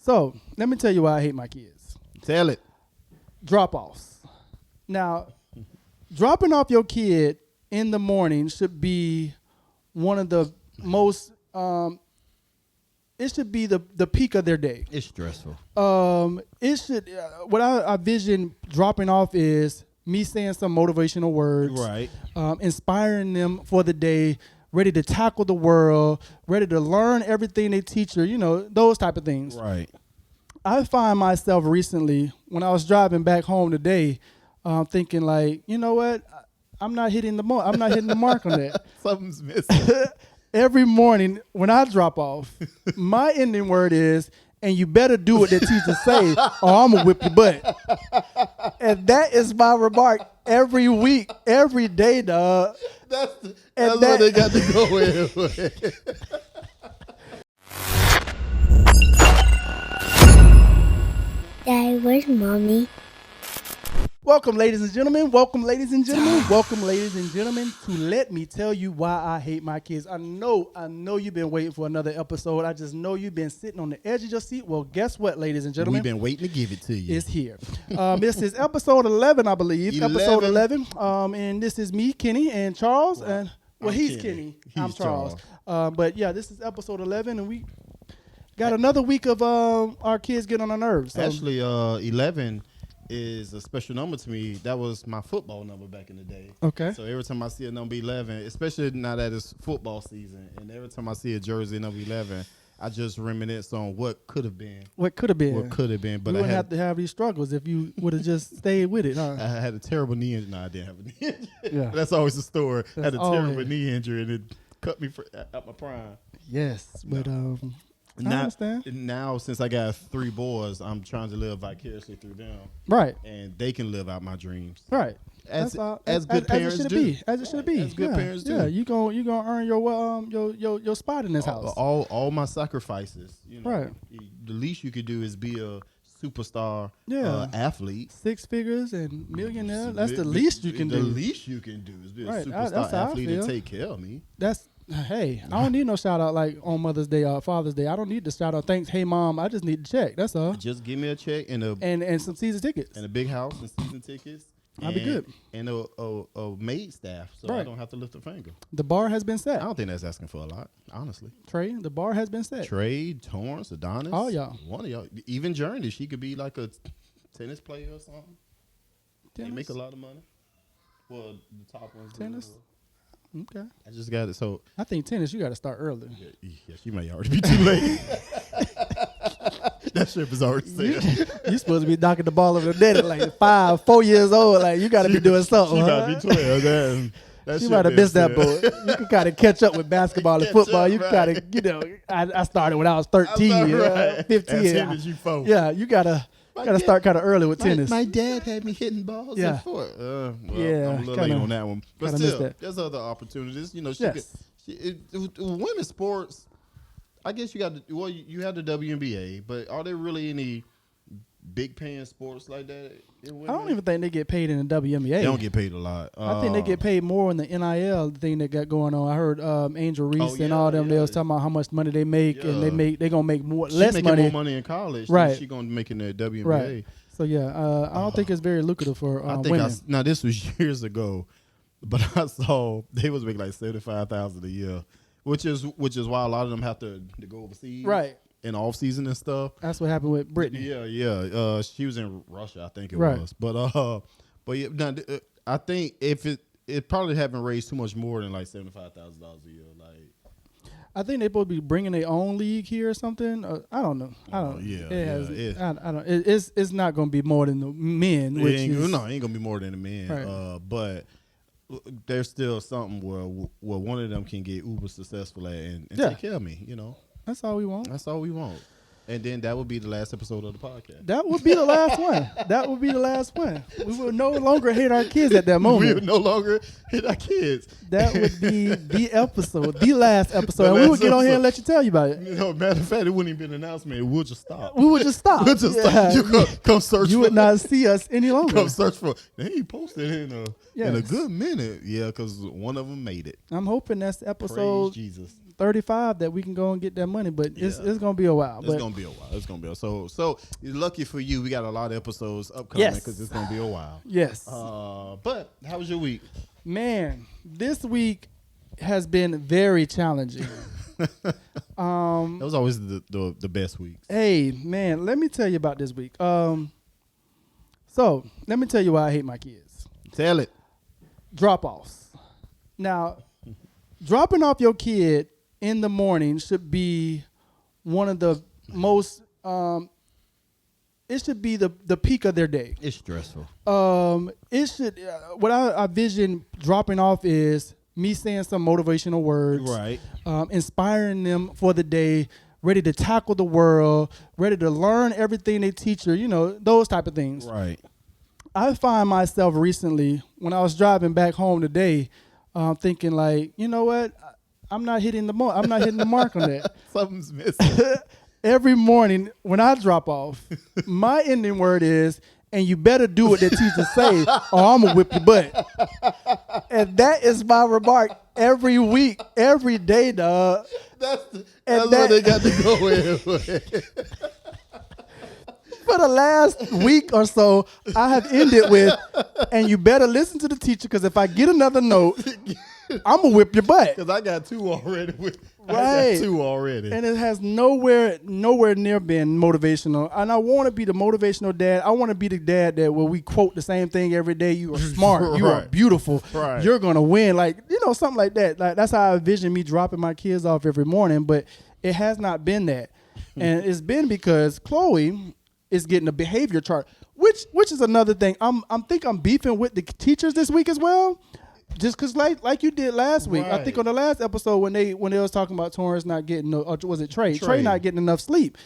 So let me tell you why I hate my kids. Tell it. Drop-offs. Now, dropping off your kid in the morning should be one of the most. It should be the peak of their day. It's stressful. It should. What I vision dropping off is me saying some motivational words, Right. Inspiring them for the day, ready to tackle the world, ready to learn everything they teach her. Those type of things. Right. I find myself recently when I was driving back home today, thinking like, you know what, I'm not hitting the mark. I'm not hitting the mark on that. Something's missing. Every morning when I drop off, my ending word is, and you better do what the teacher say, or I'm gonna whip your butt. And that is my remark every week, every day, dog. That's what they got to go with. Daddy, where's Mommy? Welcome, ladies and gentlemen. Welcome, ladies and gentlemen. Welcome, ladies and gentlemen, to Let Me Tell You Why I Hate My Kids. I know you've been waiting for another episode. I just know you've been sitting on the edge of your seat. Well, guess what, ladies and gentlemen? We've been waiting to give it to you. It's here. This is episode 11, I believe. 11. Episode 11. And this is me, Kenny, and Charles. And he's Kenny. He's I'm Charles. But yeah, this is episode 11, and we got another week of our kids getting on our nerves. So. Actually, 11 is a special number to me. That was my football number back in the day. Okay. So every time I see a number 11, especially now that it's football season, and every time I see a jersey number 11, I just reminisce on what could have been. What could have been. What could have been. But you I wouldn't have to have these struggles if you would have just stayed with it, huh? I had a terrible knee injury. No, I didn't have a knee injury. Yeah. That's always the story. I had a always. terrible knee injury, and it cut me out my prime. Yes, but I Now, understand. now, since I got 3 boys, I'm trying to live vicariously through them, Right, and they can live out my dreams. right. As That's good parents as it should do. be. As it should be. As good parents do. Yeah, you gonna earn your spot in this house. All my sacrifices. Right. The least you could do is be a superstar athlete. 6 figures and millionaire. That's the least you can do. The least you can do is be a Right, superstar that's how I athlete and feel. take care of me. Hey, I don't need no shout out like on Mother's Day or Father's Day. I don't need the shout out. Thanks, hey mom. I just need the check. That's all. Just give me a check and some season tickets. a big house and season tickets. I'll be good. And a maid staff, so I Right. don't have to lift a finger. The bar has been I set. don't think that's asking for a lot, honestly. Trey, the bar has been set. Trey, Torrance, Adonis. All y'all. One of y'all. Even Journey, she could be like a tennis player or something. They Tennis? make a lot of money. Well, the top ones. do. Tennis? Okay. I just got it. So, I think tennis, you got to start early. yeah, she may already be too late. That ship is already sailed. You supposed to be knocking the ball over the net at like 4 years old. Like you got to be doing something. She huh? might be 12. That She ship might have is missed that sailed. boat. You can kind of catch up with basketball and Catch football. up, You right. kind of, I started when I was 13, Right. 15. As him as you 4. Yeah, you gotta start kind of early with tennis. My dad had me hitting balls Yeah. at 4. Well, Yeah, I'm a little kinda- late on that one. But kinda missed still, that. there's other opportunities. She Yes. women's sports, I guess you you have the WNBA, but are there really any big paying sports like that in women? I don't even think they get paid in the WNBA. They don't get paid a lot. I think they get paid more in the NIL thing that got going on. I heard Angel Reese and all them. They was talking about how much money they make, and they gonna make less making money. more money in college. Right. She gonna make in the WNBA. Right. So yeah, I don't think it's very lucrative for I think women. now this was years ago, but I saw they was making like $75,000 a year, which is why a lot of them have to go overseas, Right. in off season and stuff. That's what happened with Brittany. Yeah. She was in Russia, I think it Right. was, but yeah. Now, I think if it probably haven't raised too much more than like $75,000 a year, like. I think they're supposed to be bringing their own league here or something. I don't know. I don't. Yeah, It has, yeah, I don't. It's not going to be more than the men. It Which ain't, is, no, it ain't gonna be more than a man. Right. But there's still something where one of them can get uber successful at and Yeah. take care of me. That's all we want. That's all we want. And then that would be the last episode of the podcast. That would be the last one. That would be the last one. We will no longer hate our kids at that We moment. would no longer hit our kids. That would be the episode, the last episode. The And we last would get on here and episode. let you tell you about it. Matter of fact, it wouldn't even be an announcement. We'll just stop. We would just stop. We'll just Yeah. stop. You come search You for would not see us any longer. Come search for. They ain't posted in a Yes. good minute. Yeah, because one of them made it. I'm hoping that's Praise episode Jesus. 35 that we can go and get that money, but it's gonna be a while. It's But gonna be a while. It's gonna be a so. Lucky for you, we got a lot of episodes upcoming Yes. because it's gonna be a while. yes, But how was your week? man, this week has been very challenging. That was always the best weeks. Hey, man, let me tell you about this week. So let me tell you why I hate my kids. Tell it. Drop-offs. Now, dropping off your kid in the morning should be one of the most. It should be the peak of their day. It's stressful. It should. What I vision dropping off is me saying some motivational words, Right. Inspiring them for the day, ready to tackle the world, ready to learn everything they teach her. Those type of things. Right. I find myself recently when I was driving back home today, thinking like, you know what, I'm not hitting the mark. I'm not hitting the mark on that. Something's missing. Every morning when I drop off, my ending word is, and you better do what the teacher say, or I'm gonna whip your butt. And that is my remark every week, every day, dog. That's And what they got to go with. For the last week or so, I have ended with, and you better listen to the teacher, because if I get another note, I'm gonna whip your butt. Because I got two already. I Right. got two already. And it has nowhere near been motivational. And I want to be the motivational dad. I want to be the dad that where we quote the same thing every day. You are smart. You are Right. beautiful. Right. You're gonna win. Like, something like that. Like, that's how I envision me dropping my kids off every morning. But it has not been that. And it's been because Chloe is getting a behavior chart, which is another thing. I'm beefing with the teachers this week as well. Just because, like you did last week, I think Right. on the last episode when they was talking about Torrance not getting, or was it Trey? Trey not getting enough sleep.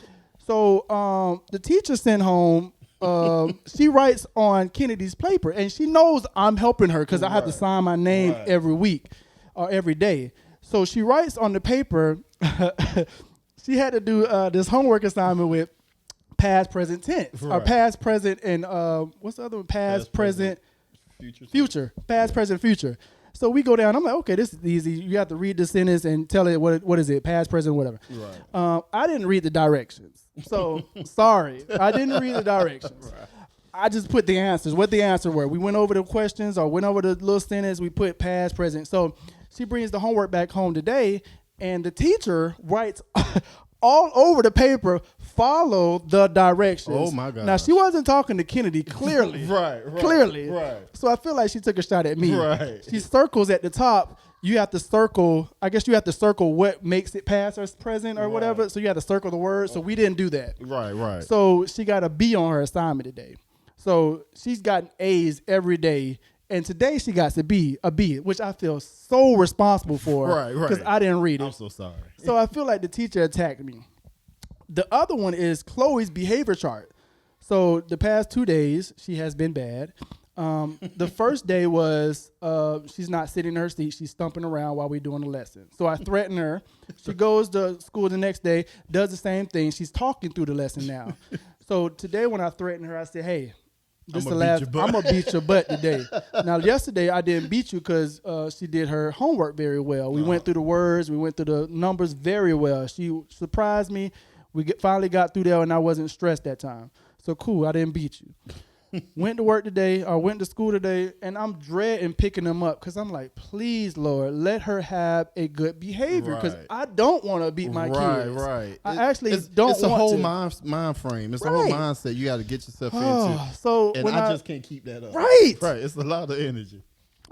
So the teacher sent home. She writes on Kennedy's paper, and she knows I'm helping her because I have to sign my name every week or every day. So she writes on the paper. She had to do this homework assignment with past, present tense, or past, present, and what's the other one? Past, present. Future, past, present, future. So we go down. I'm like, okay, this is easy. You have to read the sentence and tell it what is it, past, present, whatever. Right. I didn't read the directions, so sorry, I didn't read the directions. Right. I just put the answers. What the answer were. We went over the questions or went over the little sentence. We put past, present. So she brings the homework back home today, and the teacher writes all over the paper, follow the directions. Oh, my gosh. Now, she wasn't talking to Kennedy, clearly. Right. Clearly. Right. So I feel like she took a shot at me. Right. She circles at the top. You have to circle, I guess you have to circle what makes it past or present or whatever. So you have to circle the word. So we didn't do that. Right. So she got a B on her assignment today. So she's gotten A's every day. And today she got a B, which I feel so responsible for. Right. Because I didn't read it. I'm so sorry. So I feel like the teacher attacked me. The other one is Chloe's behavior chart. So the past 2 days, she has been bad. The first day was she's not sitting in her seat. She's stumping around while we're doing the lesson. So I threaten her. She goes to school the next day, does the same thing. She's talking through the lesson now. So today when I threatened her, I said, hey, this is the last. I'm going to beat your butt today. Now, yesterday I didn't beat you because she did her homework very well. We went through the words. We went through the numbers very well. She surprised me. We finally got through there, and I wasn't stressed that time. So cool, I didn't beat you. Went to school today, and I'm dreading picking them up because I'm like, please, Lord, let her have a good behavior because Right. I don't want to beat my kids. Right. I actually don't It's a want whole to. mind frame. It's a whole Right. mindset you got to get yourself into. So And when I just can't keep that up. Right. Right. It's a lot of energy.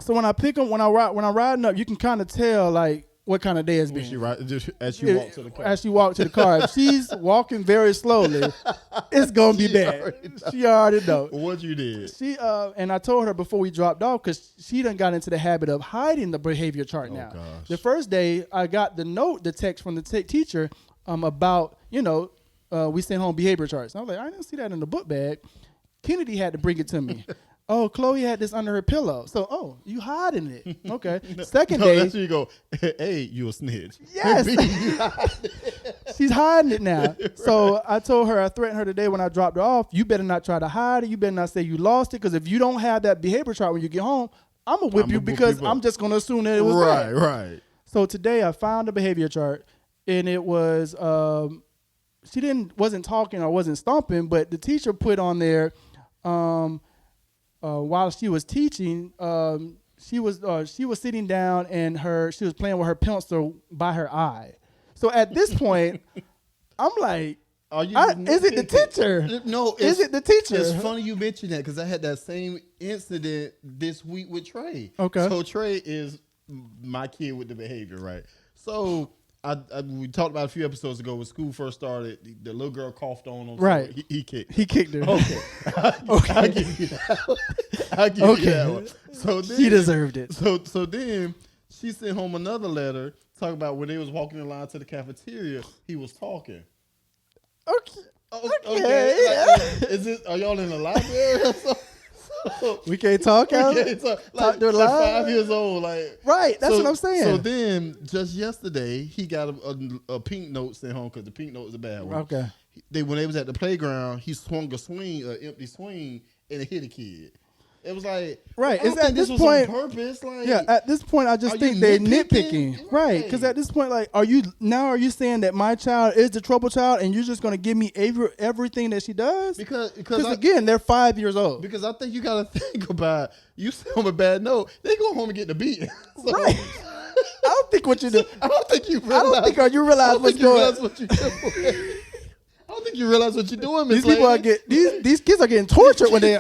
So when I pick them, when I'm riding up, you can kind of tell like what kind of day it's been. She right just as you walk to the car. As she walked to the car, if she's walking very slowly, it's gonna be bad. She already know. What you did. She and I told her before we dropped off because she done got into the habit of hiding the behavior chart now. Gosh. The first day I got the text from the teacher about we sent home behavior charts. And I was like, I didn't see that in the book bag. Kennedy had to bring it to me. Oh, Chloe had this under her pillow. So, you hiding it. Okay. Second No, day. that's where you go, hey, you a snitch. Yes. She's hiding it now. So I told her, I threatened her today when I dropped her off, you better not try to hide it. You better not say you lost it. Because if you don't have that behavior chart when you get home, I'm going to whip you because I'm just going to assume that it was Right, there. right. So today I found a behavior chart, and it was she wasn't talking or wasn't stomping, but the teacher put on there while she was teaching. She was sitting down and she was playing with her pencil by her eye. So at this point, I'm like, is it the teacher? No, is it the teacher? It's funny you mentioned that because I had that same incident this week with Trey. Okay. So Trey is my kid with the behavior, right? So we talked about a few episodes ago when school first started. The little girl coughed on him. Right. So he kicked. He kicked her. Okay. Okay. I'll give you that one. I'll give you that one. So then, She deserved it. So then she sent home another letter talking about when they was walking in line to the cafeteria, he was talking. Okay. Okay. Yeah. Is it? Are y'all in the library or something? We can't talk out. Okay, so, Talk to her like live? 5 years old, like Right, that's what I'm saying. So then, just yesterday, he got a pink note sent home because the pink note is a bad one. Okay. When they was at the playground, he swung a swing, an empty swing, and it hit a kid. It was like, Right. I don't It's at think this this was point- on purpose. Like, Yeah, at this point, I just Are think you they're nitpicking? nitpicking. Right. Because at this point, like, are you saying that my child is the trouble child and you're just going to give me everything that she does? because again, they're 5 years old. Because I think you got to think about, you send them a bad note, they go home and get the beat. So, Right. I don't think what you do. I don't think you I realize. don't think you realize what's going on. What you're doing. I don't think you realize what you're doing, Miss These people are these kids are getting tortured when they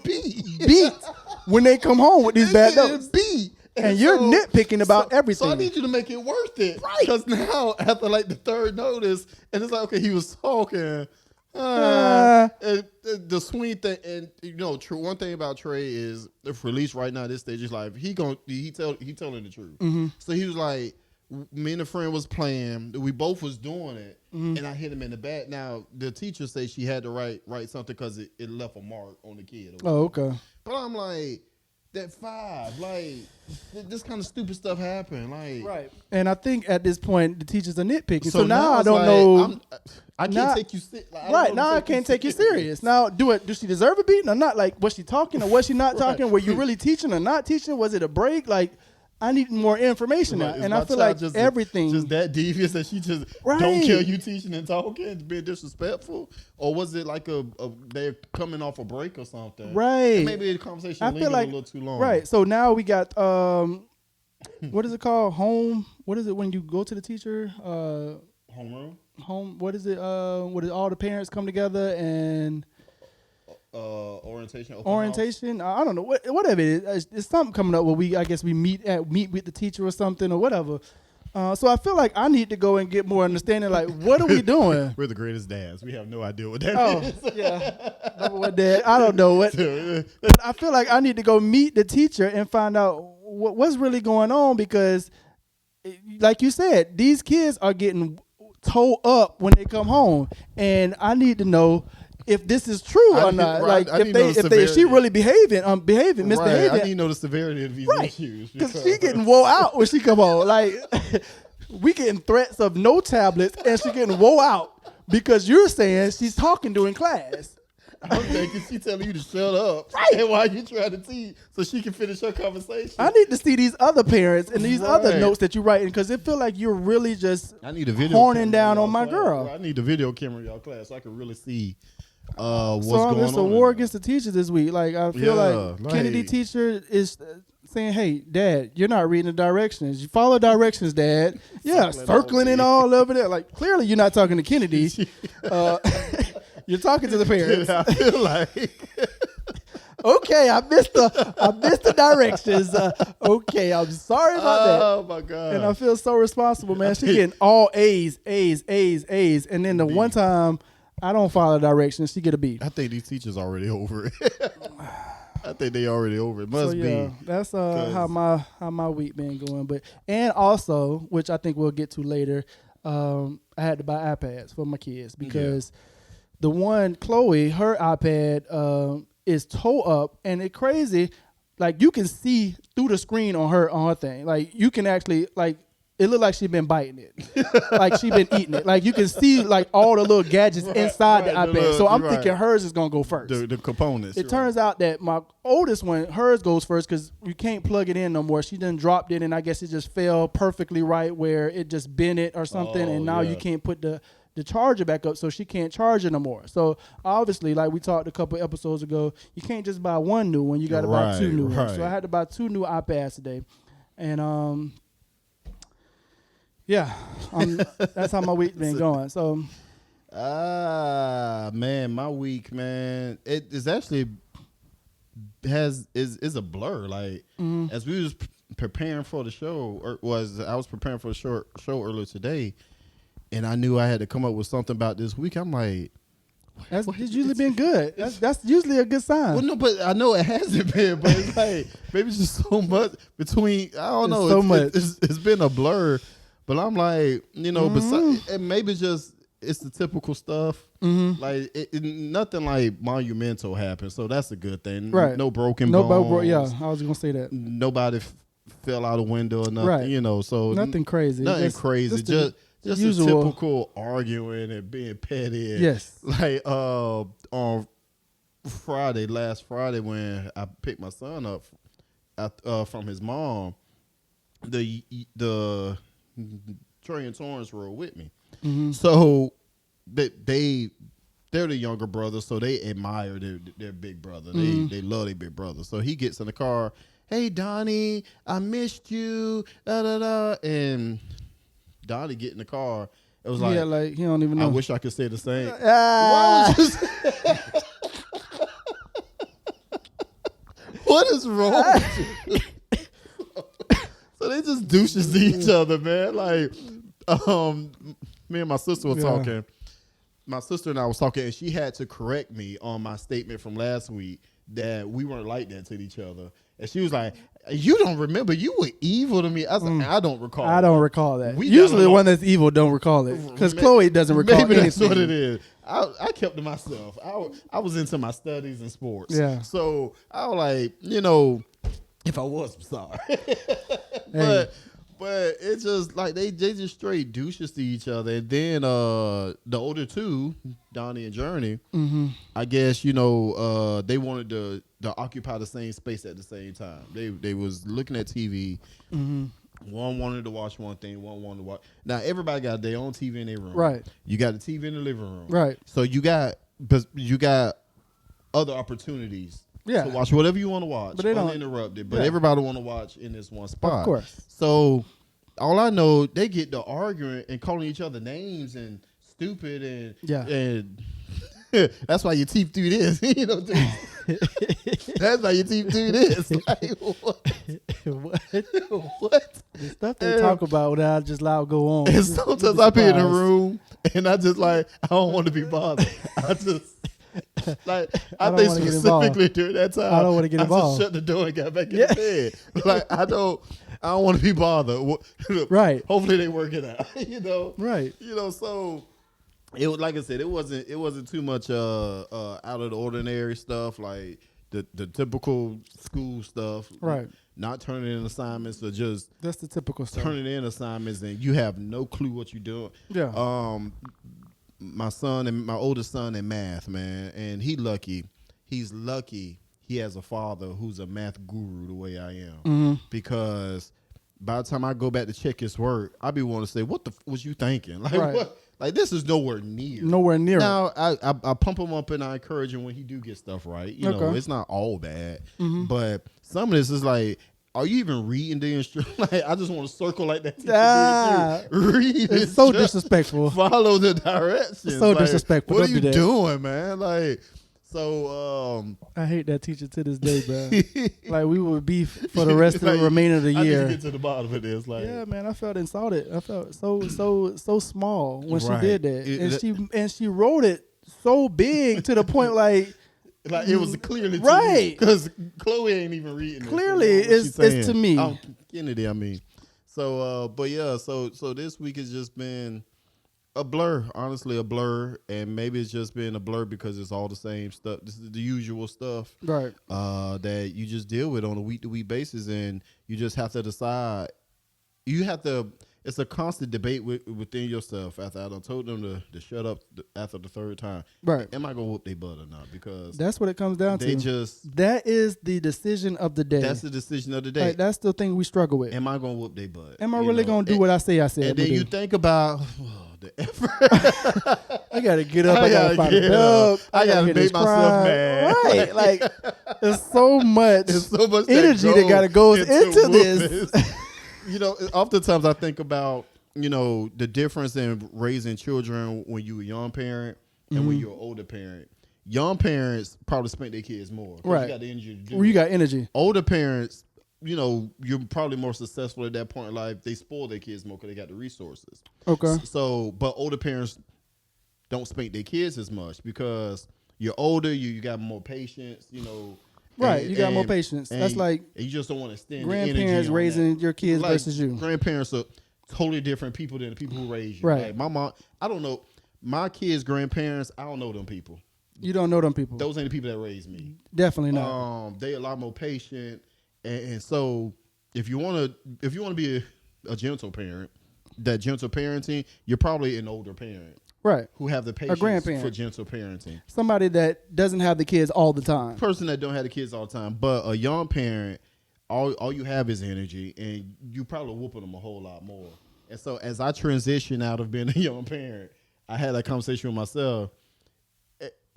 beat when they come home with these bad notes. Beat. And you're nitpicking about everything. So I need you to make it worth it. Right. Because now, after like the third notice, and it's like, okay, he was talking. The swing thing, and you know, one thing about Trey is, if released right now at this stage of his life, he telling the truth. Mm-hmm. So he was like, me and a friend was playing, we both was doing it, and I hit him in the back. Now the teacher said she had to write something because it left a mark on the kid. Oh, okay. But I'm like, that 5, like this kind of stupid stuff happened, like Right. And I think at this point the teachers are nitpicking. So now I it's don't like, know. I can't Now- take you serious. Right now, I can't take you serious. Now, does she deserve a beating or not? Like, was she talking or was she not talking? Were you really teaching or not teaching? Was it a break? Like, I need more information now, and I feel like everything. Just that devious that she just Right. don't care you teaching and talking, being disrespectful, or was it like they're coming off a break or something? Right. And maybe the conversation I lingered feel like a little too long. Right. So now we got what is it called? Home. What is it when you go to the teacher? Homeroom. Home. What is it? What is all the parents come together and Orientation. orientation? I don't know. Whatever it is. It's something coming up where I guess we meet with the teacher or something or whatever. So I feel like I need to go and get more understanding. Like, what are we doing? We're the greatest dads. We have no idea what that Oh, is. yeah. Number one dad. I don't know what. But I feel like I need to go meet the teacher and find out what's really going on because, like you said, these kids are getting towed up when they come home, and I need to know if this is true or not. Right, Like I need to know the if she severity. really behaving, Right. misbehaving. I need to know the severity of these issues. Because she getting wore out when she come home. Like, we getting threats of no tablets, and she getting wore out because you're saying she's talking during class. I'm thinking she telling you to shut up. Right. And while you trying to teach so she can finish her conversation. I need to see these other parents and these other Right. notes that you're writing because it feel like you're really just I need a video horning camera down in on y'all my class. girl. I need the video camera in y'all class so I can really see what's so going it's on. a war in against the teachers this week. Like I feel Yeah, like like- Kennedy teacher is saying, "Hey, Dad, you're not reading the directions. You follow directions, Dad. Yeah, circling it all over there. Like clearly you're not talking to Kennedy. You're talking to the parents. there. I feel like Okay, I missed the directions. Okay, I'm sorry about that. oh my god. And I feel so responsible, man. She getting all A's, and then the one time I don't follow directions, she get a B. I think these teachers already over it. I think they already over it. Must So yeah, be. that's how my week been going. But and also, which I think we'll get to later, I had to buy iPads for my kids because the one Chloe, her iPad is toe up, and it's crazy. Like you can see through the screen on her thing. Like you can actually it looked like she been biting it, like she been eating it. Like you can see like all the little gadgets inside the iPad. So I'm thinking hers is gonna go first. The components. It turns out that my oldest one, hers goes first because you can't plug it in no more. She done dropped it, and I guess it just fell perfectly right where it just bent it or something, and now you can't put the charger back up, so she can't charge it no more. So obviously, like we talked a couple episodes ago, you can't just buy one new one. You got to buy two new ones. So I had to buy 2 new iPads today, and yeah, that's how my week been going. So man, my week, man, it is actually is a blur. Like as we was preparing for the show, I was preparing for the show earlier today. And I knew I had to come up with something about this week. I'm like, it's usually been good. That's usually a good sign. Well, no, but I know it hasn't been. But it's like maybe it's just so much between. I don't know. So much. It's been a blur. But I'm like, and maybe it's the typical stuff. Like nothing like monumental happened, so that's a good thing. Right. No broken bones. Yeah, I was gonna say that. Nobody fell out a window or nothing. Right. So nothing crazy. Nothing crazy. Just usual. a typical arguing and being petty. And yes. Like on last Friday when I picked my son up from his mom, the Trey and Torrance rode with me. So they're the younger brother, so they admire their big brother. They love their big brother. So he gets in the car. Hey Donnie, I missed you. Da da da. And Donnie get in the car. It was like he don't even know. I wish I could say the same. What is wrong with you? So they just douches to each other, man. Like, me and my sister were talking. My sister and I was talking, and she had to correct me on my statement from last week that we weren't like that to each other. And she was like, "You don't remember? You were evil to me." I was like, "I don't recall. I don't recall that. Usually, the one that's evil don't recall it because Chloe doesn't recall maybe anything. That's what it is. I kept to myself. I was into my studies and sports. Yeah. So I was like, if I was, I'm sorry. But it's just like they just straight douches to each other. And then the older two, Donnie and Journey, I guess they wanted to occupy the same space at the same time. They was looking at TV. One wanted to watch one thing, one wanted to watch. Now everybody got their own TV in their room. Right. You got the TV in the living room. Right. So you got other opportunities. Yeah. To watch whatever you want to watch, but they don't uninterrupted. But everybody want to watch in this one spot. Of course. So all I know, they get to arguing and calling each other names and stupid and that's why your teeth do this. That's why your teeth do this. Like, what? What? The stuff they talk about when I just loud go on. And sometimes I be in the room and I just like I don't want to be bothered. I just. Like I think specifically during that time, I don't want to get involved. I just shut the door and got back in the bed. Like I don't want to be bothered. Right. Hopefully they work it out. Right. So it was like I said, it wasn't too much out of the ordinary stuff like the typical school stuff. Right. Not turning in assignments or just that's the typical stuff. Turning in assignments and you have no clue what you're doing. Yeah. My oldest son in math, man, and he's lucky he has a father who's a math guru the way I am. Because by the time I go back to check his work, I be wanting to say, what the was you thinking? Like what? Like this is nowhere near. Now I pump him up and I encourage him when he do get stuff right. You know, it's not all bad. But some of this is like, are you even reading the instructions? Like, I just want to circle like that. Read it's so disrespectful. Follow the directions. So disrespectful. What are you doing, man? Like, so I hate that teacher to this day, bro. Like we would beef for the rest of the remainder of the year. I need to get to the bottom of this. Like, yeah, man, I felt insulted. I felt so small when she did that, and she wrote it so big to the point like it was clearly right because Chloe ain't even reading. Clearly, it's to me. Kennedy, I mean. So, but yeah, so this week has just been a blur, honestly, a blur, and maybe it's just been a blur because it's all the same stuff. This is the usual stuff, right? That you just deal with on a week-to-week basis, and you just have to decide. You have to. it's a constant debate within yourself. After I done told them to shut up after the third time, Right. Am I gonna whoop their butt or not? Because That's what it comes down they to. just That is the decision of the day. that's the decision of the day. Like, that's the thing we struggle with. Am I gonna whoop their butt? Am I You really know? gonna do what I say I said? And then I'ma you do? think about the effort. I gotta get up. I gotta gotta find a get dub. up. I gotta hear make this myself cry. mad. Right. Like, there's so much There's so much energy that gotta goes into this. You know, oftentimes I think about, the difference in raising children when you a young parent and when you're an older parent. Young parents probably spend their kids more. 'Cause Right. You got the energy to do Well, you it. got energy. Older parents, you're probably more successful at that point in life. They spoil their kids more because they got the resources. Okay. So, but older parents don't spank their kids as much because you're older, you got more patience, Right. You got more patience. That's like and you just don't want to extend the energy grandparents on raising that. your kids Like, versus you. Grandparents are totally different people than the people who raised you. Right. Like my mom, I don't know. My kids' grandparents, I don't know them people. You don't know them people. Those ain't the people that raised me. Definitely not. They a lot more patient, and so if you want to be a gentle parent, that gentle parenting, you're probably an older parent Right. who have the patience grandparent. for gentle parenting. Somebody that doesn't have the kids all the time. Person that don't have the kids all the time, but a young parent, all you have is energy, and you probably whooping them a whole lot more. And so as I transition out of being a young parent, I had that conversation with myself.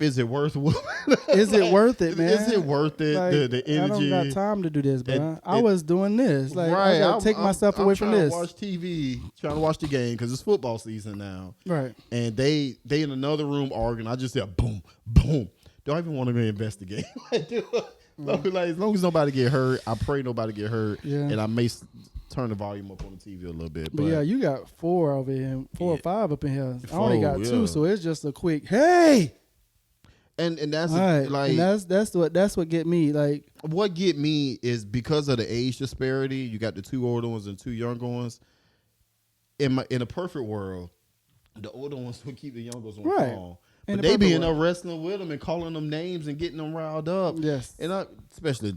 Is it worth whooping? Is it worth it, man? Is it worth it? Like, the energy. I don't got time to do this, bro. And I was doing this. Like, I gotta take myself away from this. I'm trying to watch TV, trying to watch the game because it's football season now. Right. And they in another room arguing. I just said boom, boom. Don't even want to go investigate. Like, as long as nobody get hurt, I pray nobody get hurt. Yeah. And I may turn the volume up on the TV a little bit. But yeah, you got 4 over here, 4 or 5 up in here. I only 4, got 2, yeah. so it's just a quick hey. And that's All right. like and that's what get me. Like, what get me is because of the age disparity. You got the 2 older ones and 2 younger ones. In a perfect world, the older ones would keep the younger ones on Right. phone. In But the they be perfect in there world. wrestling with them and calling them names and getting them riled up. Yes. And especially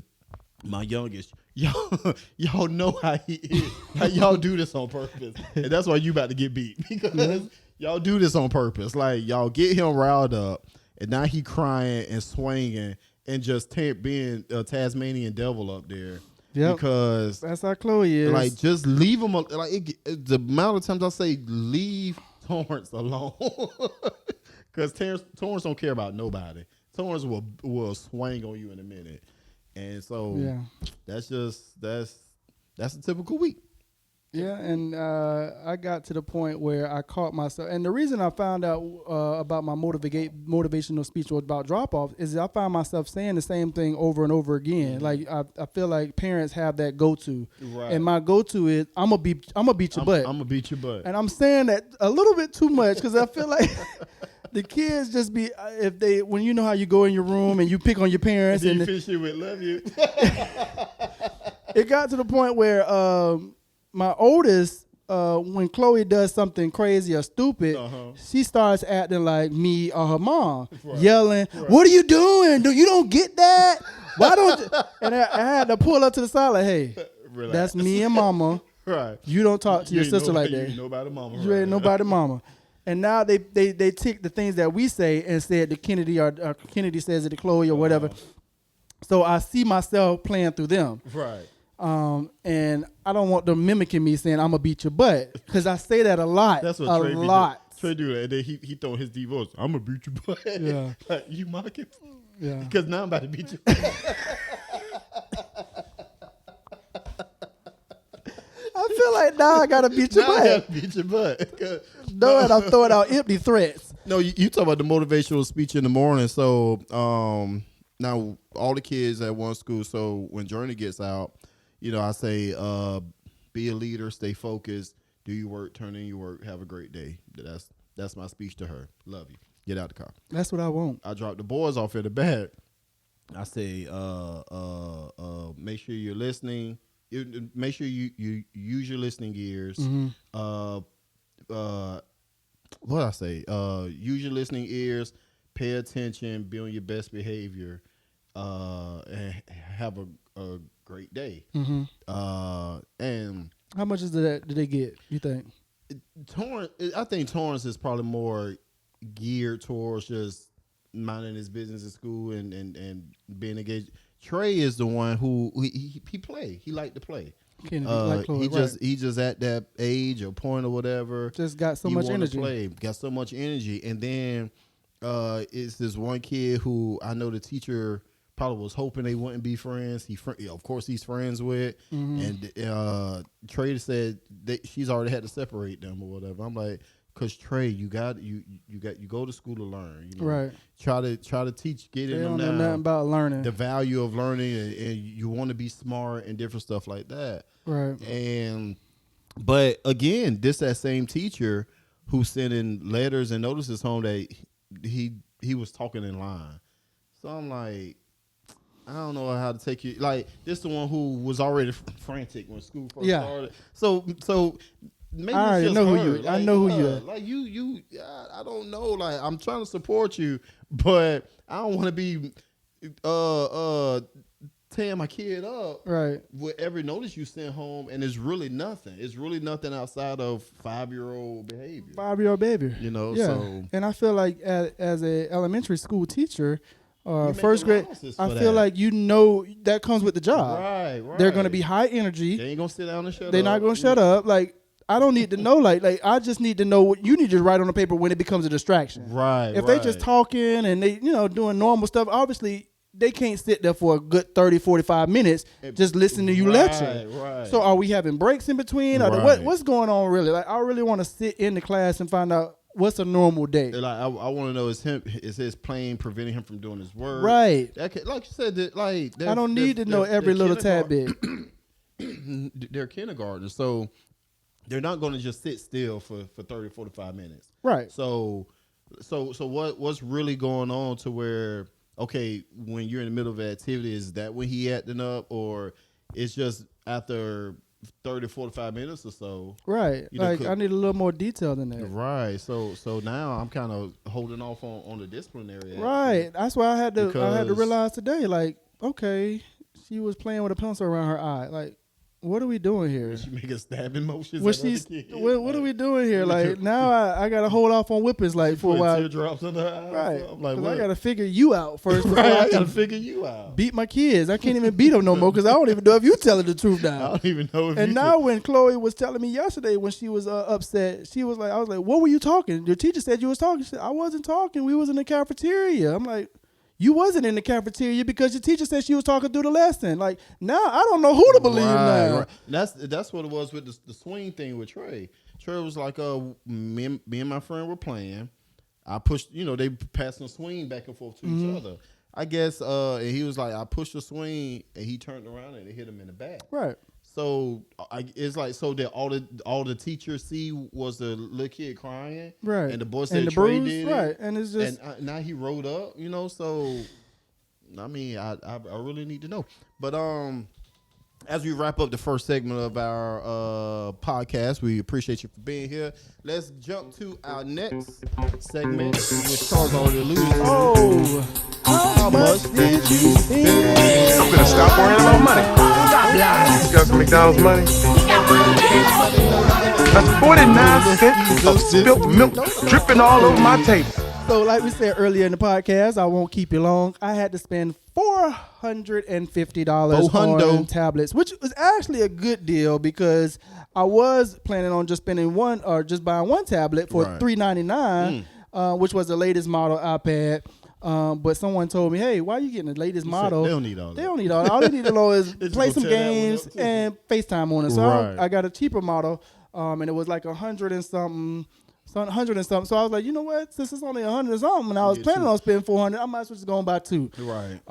my youngest, y'all know how he is. How y'all do this on purpose. And that's why you about to get beat. Because y'all do this on purpose. Like, y'all get him riled up, and now he crying and swinging and just being a Tasmanian devil up there. Yep. Because That's how Chloe is. like, just leave him. The amount of times I say leave Torrance alone, because Torrance don't care about nobody. Torrance will swing on you in a minute, and so Yeah. that's a typical week. Yeah, and I got to the point where I caught myself. And the reason I found out about my motivational speech about drop-off is I found myself saying the same thing over and over again. Like, I feel like parents have that go-to. Right. And my go-to is, I'm going to beat your butt. I'm gonna beat your butt. And I'm saying that a little bit too much because I feel like the kids just be, when you know how you go in your room and you pick on your parents. Then And you finish it with love you. it got to the point where my oldest, when Chloe does something crazy or stupid, she starts acting like me or her mom, yelling, "What are you doing? You don't get that? Why don't you?" And I had to pull her to the side like, "Hey, Relax. that's me and mama. Right. You don't talk to your ain't sister like nobody- that. You ain't nobody mama. You ain't nobody mama." And now they take the things that we say and said to Kennedy or Kennedy says it to Chloe or whatever. So I see myself playing through them. Right. And I don't want them mimicking me saying I'm gonna beat your butt because I say that a lot. That's what a Trey lot. Trey do that, and then he throwing his deep voice. I'm gonna beat your butt. Yeah. Like, you mocking? Yeah. Because now I'm about to beat you. I feel like now I gotta beat your Now I butt. gotta beat your butt. No, and I'm throwing out empty threats. No, you talk about the motivational speech in the morning. So now all the kids at one school. So when Journey gets out, I say, be a leader, stay focused, do your work, turn in your work, have a great day. That's my speech to her. Love you. Get out the car. That's what I want. I drop the boys off at the back. I say, make sure you're listening. Make sure you use your listening ears. What I say? Use your listening ears. Pay attention. Be on your best behavior. And have a great day. And How much is that? Do they get? You think? I think Torrance is probably more geared towards just minding his business at school and being engaged. Trey is the one who he play. He liked to play. He just at that age or point or whatever. Just got so much energy. Got so much energy, and then it's this one kid who I know the teacher probably was hoping they wouldn't be friends. Of course, he's friends with, and Trey said that she's already had to separate them or whatever. I'm like, because Trey, you go to school to learn, you know? Right? Try to teach, get in them now. They don't know nothing about learning, the value of learning, and you want to be smart and different stuff like that, right? But again, that same teacher who's sending letters and notices home that he was talking in line. So I'm like, I don't know how to take you. Like, this the one who was already frantic when school first started. So maybe I already know who you. Like, I know who you are. Like you. I don't know. Like, I'm trying to support you, but I don't want to be tearing my kid up. Right. With every notice you send home, and it's really nothing. It's really nothing outside of 5-year-old behavior. 5-year-old behavior. You know. Yeah. So. And I feel like as a elementary school teacher. First grade, I feel like that comes with the job. Right. They're going to be high energy. They ain't going to sit down and shut up. They're not going to shut up. Like, I don't need to know. Like I just need to know what you need to write on the paper when it becomes a distraction. Right. If they just talking and they, doing normal stuff, obviously they can't sit there for a good 30, 45 minutes just listening to you lecture. Right. So are we having breaks in between? Or what's going on really? Like, I really want to sit in the class and find out what's a normal day. Like, I want to know, is his plane preventing him from doing his work? Right. Like you said, I don't need to know every little tad bit. They're kindergartners, so they're not going to just sit still for 30, 45 minutes. Right. So what's really going on to where, okay, when you're in the middle of an activity, is that when he acting up, or it's just after 30, 45 minutes or so? Right. I need a little more detail than that. Right. So now I'm kind of holding off on the disciplinary action. Right. That's why I had to realize today, like, okay, she was playing with a pencil around her eye. Like, what are we doing here? She making stabbing motions. What are we doing here? Like, now I got to hold off on whippings, like, for a while. Teardrops in her eyes. Right. I'm like, I got to figure you out first. Right. I got to figure you out. Beat my kids. I can't even beat them no more because I don't even know if you telling the truth now. I don't even know if. And now when Chloe was telling me yesterday when she was upset, she was like, I was like, what were you talking? Your teacher said you was talking. She said, I wasn't talking. We was in the cafeteria. I'm like, you wasn't in the cafeteria because your teacher said she was talking through the lesson. Like, now I don't know who to believe now. Right. That's what it was with the swing thing with Trey. Trey was like, me and my friend were playing. I pushed, they passed the swing back and forth to each other. I guess, and he was like, I pushed the swing, and he turned around and it hit him in the back. Right. So it's like, so that all the teachers see was the little kid crying, right? And the boy said Trey did it, right? And it's just now he rolled up, So I mean, I really need to know. But as we wrap up the first segment of our podcast, we appreciate you for being here. Let's jump to our next segment, which Charles already alluded to. Oh, how much did you spend? I'm gonna stop worrying about money. Stop lying. You got some McDonald's money? That's 49 cents of spilt milk dripping all over my table. So like we said earlier in the podcast, I won't keep you long. I had to spend $450 on tablets, which was actually a good deal because I was planning on just spending one or just buying one tablet for $399, which was the latest model iPad. But someone told me, hey, why are you getting the latest model? They don't need all that. They don't need all that. All they need to know is play some games and FaceTime on it. So I got a cheaper model, and it was like $100 and something. So I was like, you know what? Since it's only $100 and something, and I was planning on spending $400, I might as well just go and buy two. Right.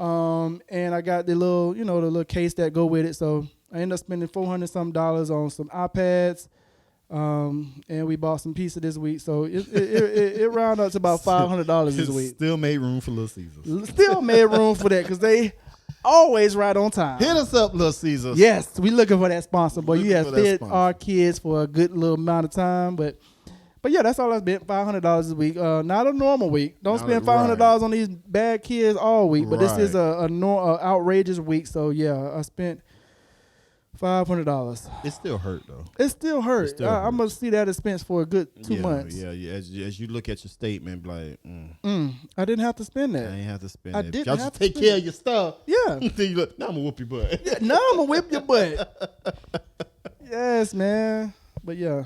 And I got the little case that go with it. So I ended up spending $400 something on some iPads. And we bought some pizza this week, so it rounded up to about $500 this week. Still made room for Little Caesars. Still made room for that because they always right on time. Hit us up, Little Caesars. Yes, we looking for that sponsor, but you have fed our kids for a good little amount of time, but yeah, that's all I spent, $500 this week. Not a normal week. Don't spend $500 on these bad kids all week, but this is a outrageous week. So yeah, I spent $500. It still hurt though. It still hurts. still I'm gonna see that expense for a good 2 yeah, months. Yeah. As you look at your statement, like, I didn't have to spend I that. ain't have to spend I it. didn't Y'all have just to take spend care it. of your stuff. Yeah. Then you look, now I'm gonna whoop your butt. Now I'm gonna whip your butt. Yes, man. But yeah,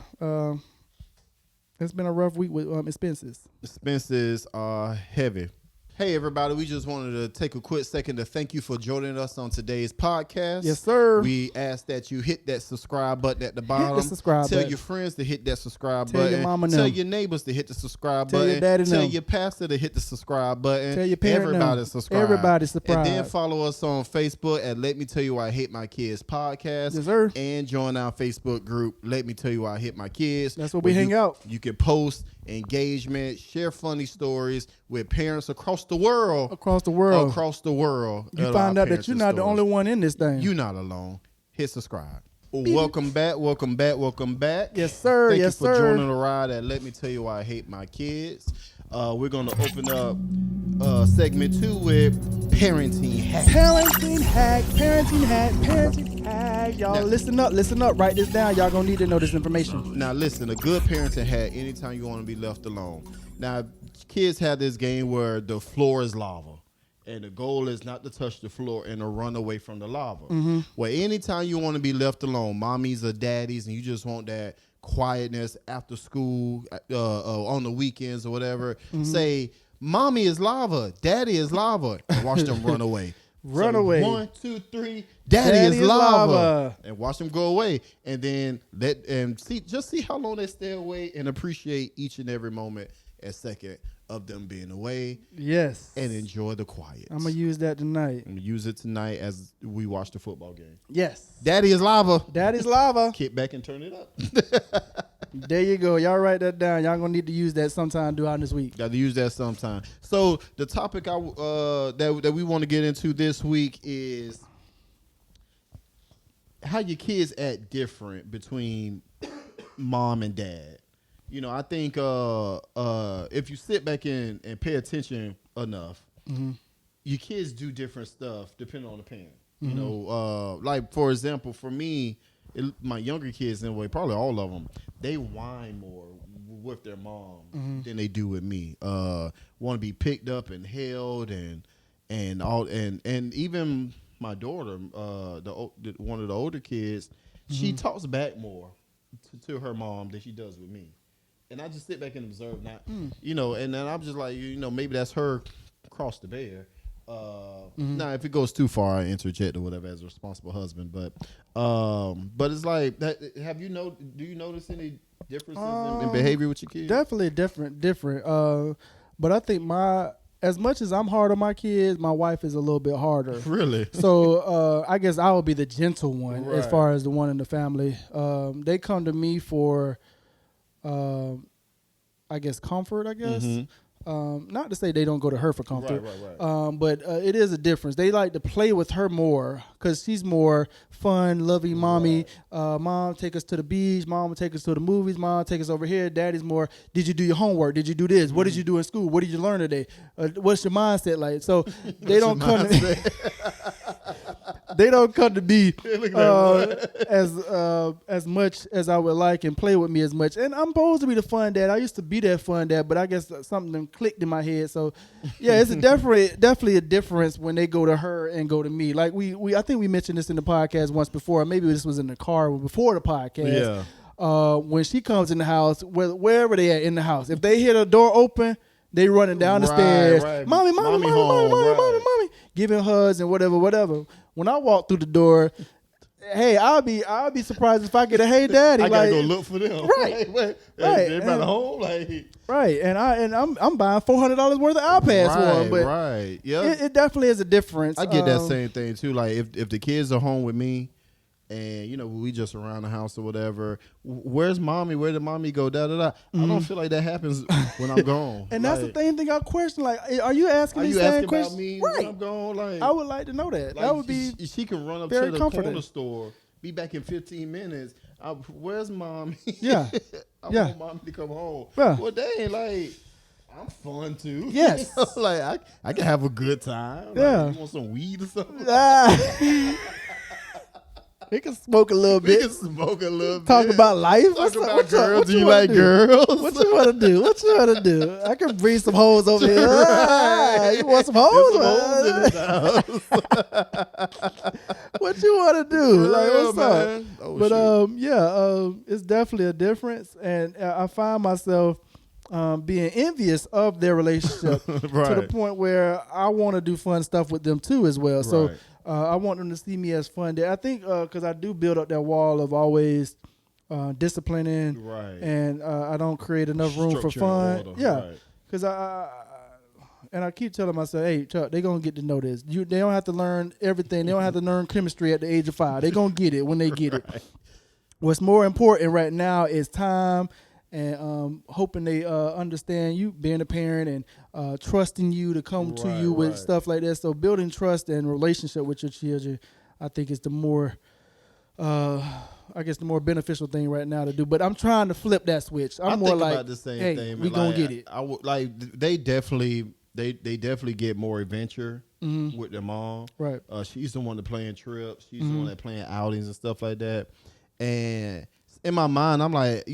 it's been a rough week with expenses. Expenses are heavy. Hey, everybody, we just wanted to take a quick second to thank you for joining us on today's podcast. Yes, sir. We ask that you hit that subscribe button at the bottom. subscribe Tell button. your friends to hit that subscribe Tell button. your mama Tell them. your neighbors to hit the subscribe Tell button. your daddy Tell them. your pastor to hit the subscribe button. Tell your parent Everybody them. subscribe. Everybody And subscribe. then follow us on Facebook at Let Me Tell You Why I Hate My Kids podcast. Yes, sir. And join our Facebook group, Let Me Tell You Why I Hate My Kids. That's where we where hang out. You can post engagement, share funny stories with parents across the world. Across the world. Across the world. You of find our out that you're parenting not the stories. only one in this thing. You're not alone. Hit subscribe. Welcome back. Welcome back. Welcome back. Yes, sir. Thank Yes, you for sir. joining the ride at Let Me Tell You Why I Hate My Kids. We're going to open up segment 2 with parenting hacks. Parenting hack, parenting hack, parenting hack. Y'all Now- listen up. Write this down. Y'all gonna need to know this information. Now, listen, a good parenting hack anytime you want to be left alone. Now, kids have this game where the floor is lava. And the goal is not to touch the floor and to run away from the lava. Well, anytime you want to be left alone, mommies or daddies, and you just want that quietness after school, on the weekends or whatever, say, mommy is lava, daddy is lava, and watch them run away. Run So away. 1, 2, 3, daddy is lava. And watch them go away. And then see how long they stay away and appreciate each and every moment and second of them being away. Yes. And enjoy the quiet. I'm gonna use that tonight. I'm gonna use it tonight as we watch the football game. Yes. Daddy is lava. Daddy's lava. Kick back and turn it up. There you go. Y'all write that down. Y'all gonna need to use that sometime throughout this week. Got to use that sometime. So the topic that we want to get into this week is how your kids act different between mom and dad. You know, I think if you sit back and pay attention enough, your kids do different stuff depending on the parent. You know, like for example, for me, my younger kids anyway, probably all of them, they whine more with their mom than they do with me. Want to be picked up and held and even my daughter, one of the older kids, she talks back more to her mom than she does with me. And I just sit back and observe that, you know, and then I'm just like, you know, maybe that's her cross to bear. Now, if it goes too far, I interject or whatever as a responsible husband. But it's like, do you notice any differences in behavior with your kids? Definitely different. But I think as much as I'm hard on my kids, my wife is a little bit harder. Really? So I guess I will be the gentle one as Right. far as the one in the family. They come to me for, I guess, comfort, I guess. Not to say they don't go to her for comfort. Right. But it is a difference. They like to play with her more because she's more fun, loving mommy. Mom, take us to the beach. Mom will take us to the movies. Mom, take us over here. Daddy's more, did you do your homework? Did you do this? What did you do in school? What did you learn today? What's your mindset like? So they don't come to they don't come to me as much as I would like and play with me as much. And I'm supposed to be the fun dad. I used to be that fun dad, but I guess something clicked in my head. So yeah, it's definitely a difference when they go to her and go to me. Like I think we mentioned this in the podcast once before. Maybe this was in the car before the podcast. Yeah. When she comes in the house, wherever they at in the house, if they hear the door open, they running down the stairs. Right. Mommy, Home, mommy, giving hugs and whatever. When I walk through the door, hey, I'll be surprised if I get a hey daddy. I gotta like, go look for them. Right. Right. Everybody And- home. Like, right, and I'm buying $400 worth of iPads for them, but right. Yeah. it definitely is a difference. I get that same thing too. Like if the kids are home with me, and you know we just around the house or whatever, where's mommy? Where did mommy go? I don't feel like that happens when I'm gone. And that's the thing I question. Like, are you asking Are these you same asking questions? about me Right. when I'm gone? Like I would like to know that. like, That would be she can run up very to the comforting. corner store, be back in 15 minutes. Where's mommy? Yeah. I Yeah. want mommy to come home. Yeah. Well, dang, like I'm fun too. Yes. You know, like I can have a good time. Like, Yeah. you want some weed or something? We can smoke a little We bit. can smoke a little Talk bit. about life. Talk What's up? about What girls. Do you wanna like do? girls? What you want to do? What you want to do? I can bring some hoes over here. Right. You want some There's hoes? some hoes in this house. What you want to do? For Like, real, what's up? man. Oh, But shoot. it's definitely a difference, and I find myself being envious of their relationship to the Right. point where I want to do fun stuff with them too as well. So Right. I want them to see me as fun. I think because I do build up that wall of always disciplining, Right. and I don't create enough room for Structure and fun. order, Yeah, right. because I keep telling myself, hey, Chuck, they're going to get to know this. They don't have to learn everything. They don't have to learn chemistry at the age of 5. They're going to get it when they get it. What's more important right now is time and hoping they understand you being a parent and trusting you to come to you with stuff like that. So building trust and relationship with your children, I think is the more the more beneficial thing right now to do. But I'm trying to flip that switch. I'm I more think like, about the same hey, thing. we man. gonna Like, get it. I would like they definitely get more adventure with their mom. Right. She's the one that playing trips. She's the one that playing outings and stuff like that. And in my mind, I'm like,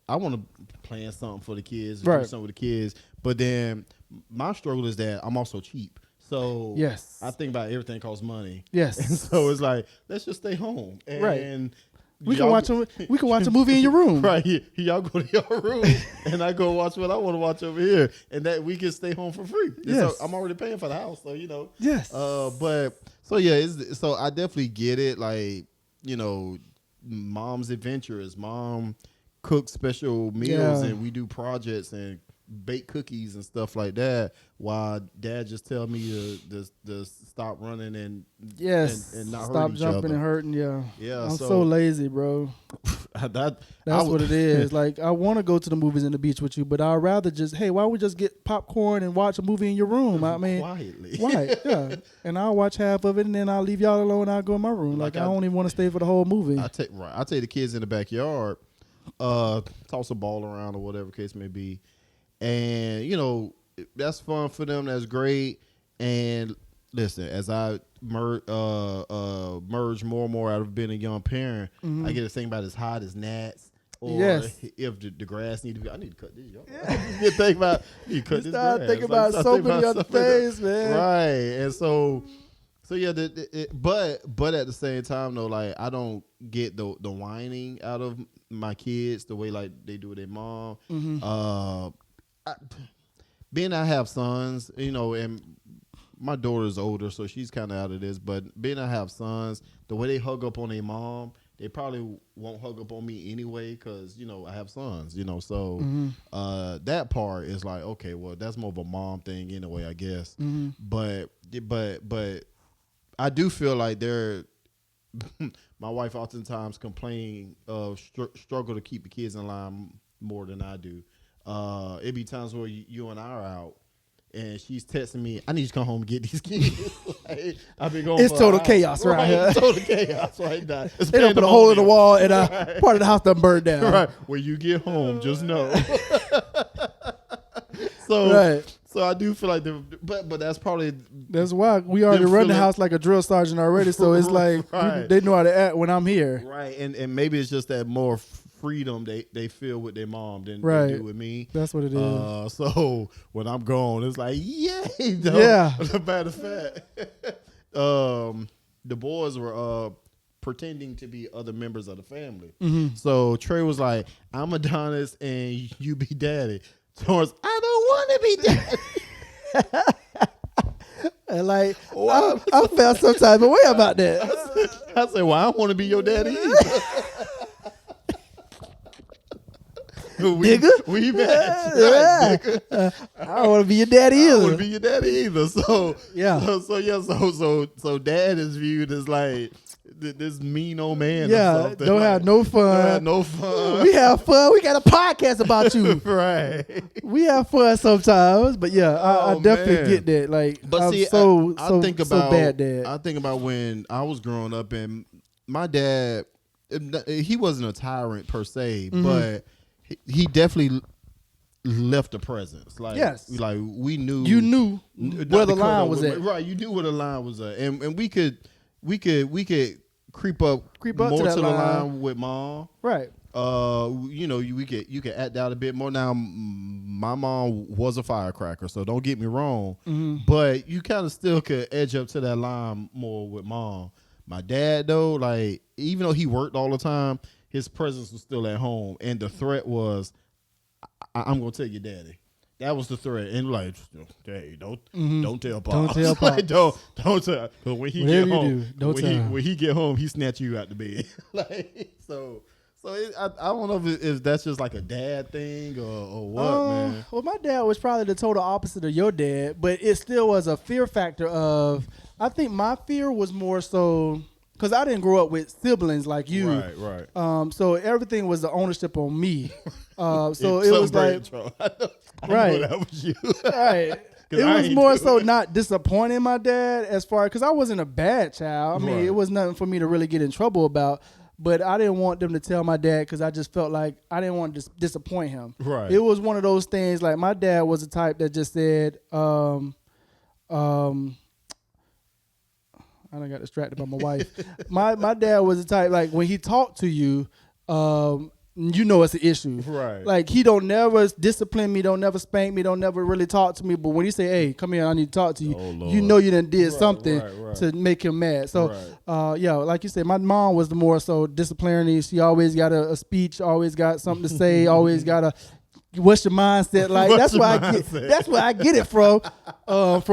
I want to plan something for the kids, and do Right. something with the kids. But then my struggle is that I'm also cheap. So Yes. I think about everything costs money. Yes. And so it's like, let's just stay home. And Right. We can y'all watch a movie in your room. Right, y'all go to your room, and I go watch what I want to watch over here, and that we can stay home for free. And Yes. so I'm already paying for the house, so Yes. But so yeah, so I definitely get it. Like mom's adventurous. Mom cooks special meals, Yeah. and we do projects and bake cookies and stuff like that. While dad just tell me to stop running and Yes. and not Stop hurt each jumping other. and hurting. Yeah. Yeah, I'm so- so lazy, bro. That's That's what it is. Like, I want to go to the movies and the beach with you, but I'd rather just, hey, why don't we just get popcorn and watch a movie in your room? I mean, quietly. right, yeah. And I'll watch half of it, and then I'll leave y'all alone, and I'll go in my room. Like, Like I I- don't even want to stay for the whole movie. I take the kids in the backyard, toss a ball around or whatever case may be, and that's fun for them. That's great. And listen, as I merge more and more out of being a young parent, I get to think about as hot as gnats. Or Yes. if the grass need to be, I need to cut this. Y'all. You think about you cut You this start grass. thinking Like, about start so thinking many about other stuff like that. things, man. Right, and so yeah, but at the same time though, like I don't get the whining out of my kids the way like they do with their mom. Being I have sons, and my daughter's older, so she's kind of out of this. But being I have sons, the way they hug up on their mom, they probably won't hug up on me anyway because I have sons. So that part is like, okay, well that's more of a mom thing anyway, I guess. But I do feel like my wife oftentimes complain of struggle to keep the kids in line more than I do. It be times where you and I are out, and she's texting me, I need you to come home and get these kids. Like, I've been going. It's for total an hour. chaos right here. It's total chaos right now. It's They don't put a hole in the pandemonium. wall, and part of the house done burned down. Right. When you get home, just know. So, Right. so I do feel like but that's probably That's why we already Them run the feeling- house like a drill sergeant already. So it's like Right. they know how to act when I'm here. right, and maybe it's just that more freedom they feel with their mom than Right. they do with me. That's what it is. So when I'm gone, it's like yay. No. Yeah. Matter of fact, the boys were pretending to be other members of the family. So Trey was like, "I'm Adonis and you be daddy." Torrance, I don't want to be daddy. And like, I felt some type of way about that. I said, "Well, I don't want to be your daddy either." Nigga? we match. Yeah. Right, nigga. I don't want to be your daddy I either. wouldn't be your daddy either. So Yeah. So dad is viewed as like this mean old man. or Yeah, something. don't Like, have no fun. Don't have no fun. We have fun. We got a podcast about you. Right. We have fun sometimes, but yeah, I Oh, definitely man. get that. Like, But I'm see, so I think about bad, Dad. I think about when I was growing up, and my dad, he wasn't a tyrant per se, Mm-hmm. but he definitely left a presence. Like, Yes. like we knew You knew not where the to cut line up was with- at. Right, you knew where the line was at, and we could creep up Creep up more to that the line. line with mom. Right. You know, you can act out a bit more. Now, my mom was a firecracker, so don't get me wrong. But you kind of still could edge up to that line more with mom. My dad, though, like, even though he worked all the time, his presence was still at home, and the threat was, I'm gonna tell your daddy. That was the threat, and like, hey, don't tell Pop. Don't tell Pop. Like, don't tell. But when he Whatever get you home, do, don't tell him. when he get home, he snatch you out the bed. Like, so I don't know if that's just like a dad thing or what, man. Well, my dad was probably the total opposite of your dad, but it still was a fear factor of. I think my fear was more so because I didn't grow up with siblings like you. Right. So everything was the ownership on me. So If it was something like, I right. know that was you. right. It I was ain't more do so it. not disappointing my dad as far because I wasn't a bad child. I mean, Right. it was nothing for me to really get in trouble about. But I didn't want them to tell my dad because I just felt like I didn't want to disappoint him. Right. It was one of those things like my dad was the type that just said, I done got distracted by my wife. My dad was the type like when he talked to you, you know it's an issue. Right. Like he don't never discipline me, don't never spank me, don't never really talk to me. But when he say, "Hey, come here, I need to talk to you," Oh, Lord. you know you done did Right, something right. to make him mad. So, Right. yeah, like you said, my mom was the more so disciplinary. She always got a speech, always got something to say, always got a. What's your mindset like? What's That's where your I get. mindset? That's where I get it from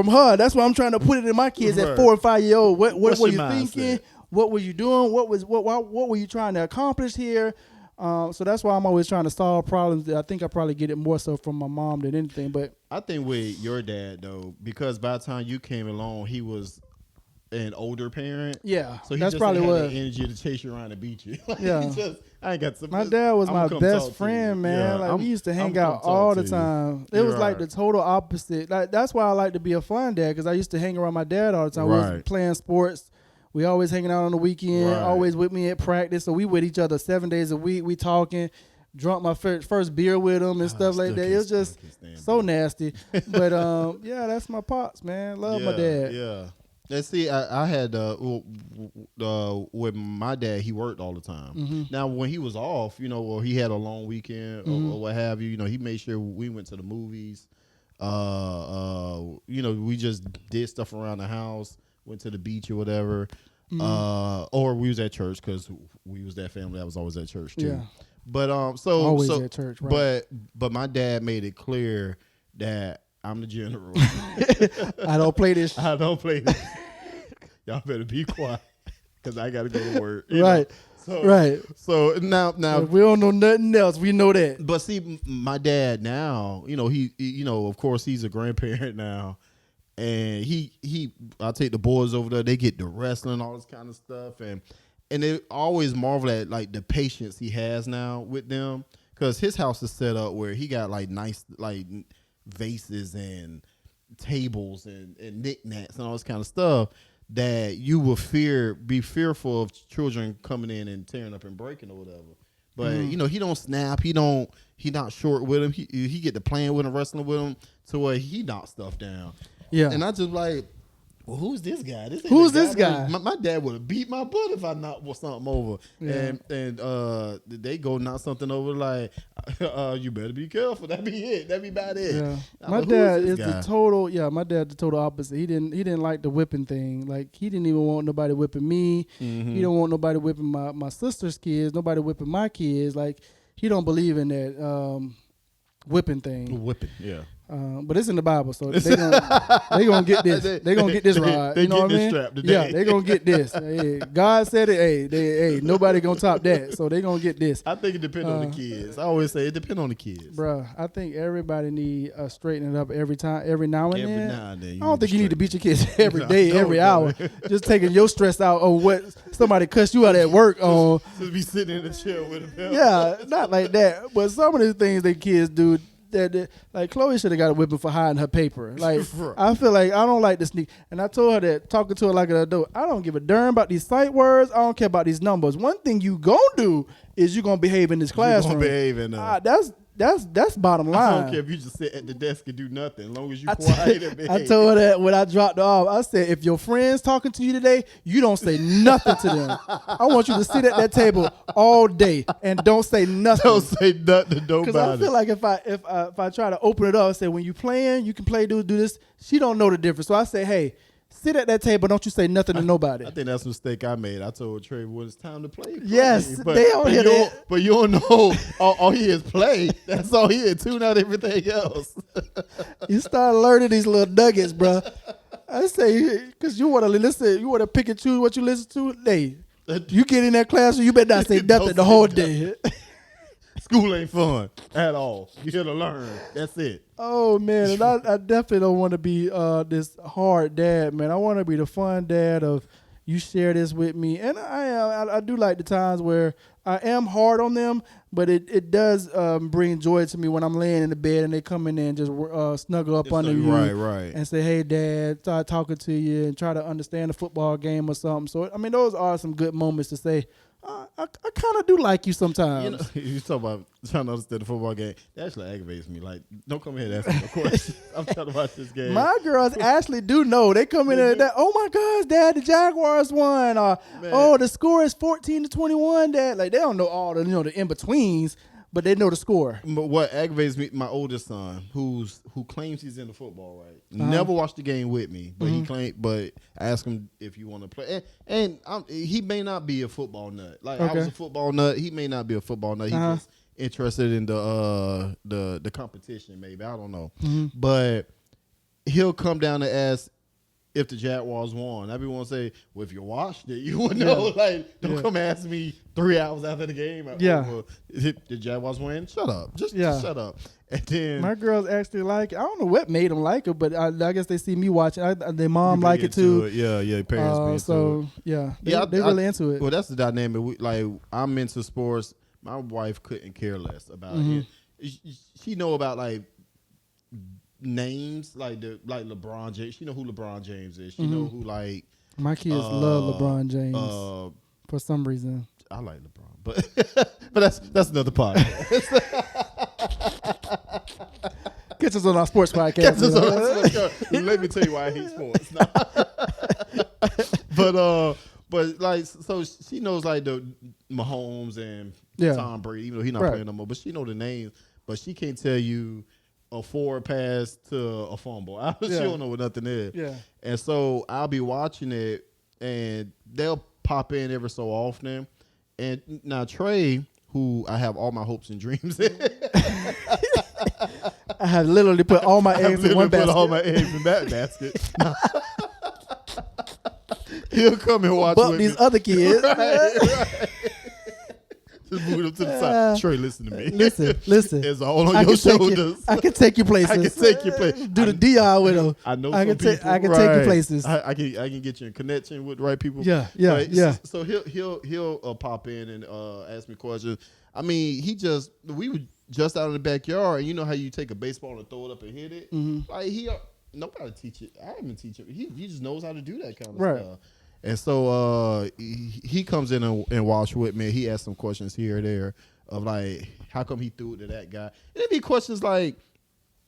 her. That's why I'm trying to put it in my kids at Right. 4 and 5 years old. What What's were your you mindset? thinking? What were you doing? What were you trying to accomplish here? So that's why I'm always trying to solve problems. I think I probably get it more so from my mom than anything. But I think with your dad though, because by the time you came along, he was an older parent. yeah, So he that's just probably didn't have what. the energy to chase you around and beat you. Like, Yeah. he just, I ain't got some. My dad was I'm my gonna come best talk to friend, you. man. Yeah, Like I'm- we used to I'm hang gonna out come all talk the to you. time. It You're was like the right. total opposite. Like that's why I like to be a fun dad because I used to hang around my dad all the time. We was Right. playing sports. We always hanging out on the weekend. Right. Always with me at practice. So we with each other 7 days a week. We talking. Drunk my first beer with him and stuff like still that. It was can't just stand so that. nasty. But yeah, that's my pops, man. Love my dad. Yeah. And see, I had with my dad, he worked all the time. Mm-hmm. Now, when he was off, or he had a long weekend or what have you, he made sure we went to the movies. We just did stuff around the house, went to the beach or whatever. Or we was at church because we was that family that was always at church too. Yeah. But Always at church, right. But my dad made it clear that I'm the general. I don't play this. I don't play this. Y'all better be quiet because I got to go to work. you know? Right. So, Right. So now, If we don't know nothing else, we know that. but see, my dad now, of course, he's a grandparent now, and I take the boys over there. They get to wrestling, all this kind of stuff, and they always marvel at like the patience he has now with them because his house is set up where he got like nice like vases and tables and knickknacks and all this kind of stuff that you will be fearful of children coming in and tearing up and breaking or whatever. But he don't snap. He not short with him. He get to playing with him, wrestling with him to where he knocks stuff down. Yeah. And I just like, well, who's this guy? Ain't Who's the this guy? My dad would have beat my butt if I knocked something over. Yeah. And they go knock something over like, you better be careful. That be it. That be about it. Yeah. I'm My like, dad who's is this the guy? total. Yeah, my dad the total opposite. He didn't like the whipping thing. Like he didn't even want nobody whipping me. Mm-hmm. He don't want nobody whipping my sister's kids. Nobody whipping my kids. Like he don't believe in that whipping thing. Whipping, yeah. But it's in the Bible, so they gonna get this. They gonna get this rod. they You know get what I this mean? strap today. Yeah, they gonna get this. Hey, God said it. Hey, nobody gonna top that. So they gonna get this. I think it depends on the kids. I always say it depends on the kids. Bruh, I think everybody need straightening up every now and Every then. now and then. I don't think you need to beat your kids straighten. every No, day, no, every no. hour. Just taking your stress out on what somebody cussed you out at work on. Just be sitting in the chair with him. Yeah, not like that. But some of the things that kids do, that like Chloe should have got a whipping for hiding her paper. Like Right. I feel like I don't like the sneak. And I told her that talking to her like an adult, I don't give a darn about these sight words. I don't care about these numbers. One thing you gonna do is you gonna behave in this classroom. Behave in That's that's bottom I line. don't care if you just sit at the desk and do nothing, as long as you I quiet and behave. I told her that when I dropped her off. I said, if your friends talking to you today, you don't say nothing to them. I want you to sit at that table all day and don't say nothing. Don't say nothing to Because I nobody. feel like if I try to open it up and say, when you playing, you can play, do this. She don't know the difference. So I say, hey, sit at that table. Don't you say nothing to nobody. I think that's a mistake I made. I told Trey when it's time to play. Yes, but, they don't hear that. But you don't know. All he is play. That's all he is. Tune out everything else. You start learning these little nuggets, bro. I say, because you want to listen, you want to pick and choose what you listen to. Hey, you get in that classroom, you better not say Don't nothing the say whole nothing. day. School ain't fun at all. You here to learn. That's it. Oh man, and I definitely don't want to be this hard dad, man. I want to be the fun dad of you share this with me, and I do like the times where I am hard on them, but it does bring joy to me when I'm laying in the bed and they come in there and just snuggle up under you, Right. and say, "Hey, Dad," start talking to you and try to understand the football game or something. So I mean, those are some good moments to say, I kind of do like you sometimes. You know, you talk about trying to understand the football game. That actually aggravates me. Like, don't come here and ask me no questions. I'm trying to watch this game. My girls actually do know. They come in there, oh my gosh, Dad, the Jaguars won. Or, oh, the score is 14-21, Dad. Like, they don't know all the, the in-betweens, but they know the score. But what aggravates me, my oldest son, who claims he's into football, right? Never watched the game with me, but he claimed. But I asked him if you want to play, and he may not be a football nut. Like I was a football nut. He may not be a football nut. He's just interested in the competition. Maybe I don't know, but he'll come down and ask if the Jaguars won. Everyone say, well, if you watched it, you would know. Like, don't come ask me 3 hours after the game. Well, did the Jaguars win? Shut up. Just shut up. And then my girls actually like it. I don't know what made them like it, but I guess they see me watching. Their mom like it too. Yeah, parents be into it. They're really into it. Well, that's the dynamic. I'm into sports. My wife couldn't care less about it. She know about like names like LeBron James. She know who LeBron James is. She know who like my kids love LeBron James for some reason. I like LeBron, but that's another podcast. Catch us on our sports podcast. Let me tell you why I hate sports. But like, so she knows like the Mahomes and Tom Brady, even though he's not playing no more. But she know the names, but she can't tell you a forward pass to a fumble. She don't know what nothing is. Yeah. And so I'll be watching it, and they'll pop in every so often. And now Trey, who I have all my hopes and dreams in. I have literally put all my eggs in one basket. Put all my eggs in that basket. He'll come and watch with these other kids. Right. Just move them to the side. Trey, listen to me. Listen. It's all on your shoulders. I can take you places. I can take you places. Do the DR with them. I know I some can people. I can take you places. I can get you in connection with the right people. Yeah. So he'll pop in and ask me questions. I mean, we were just out in the backyard, and you know how you take a baseball and throw it up and hit it. Like nobody teach it. I haven't teach him. He just knows how to do that kind of stuff. And so he comes in and watch with me. He asks some questions here or there of like, how come he threw it to that guy? It'd be questions like,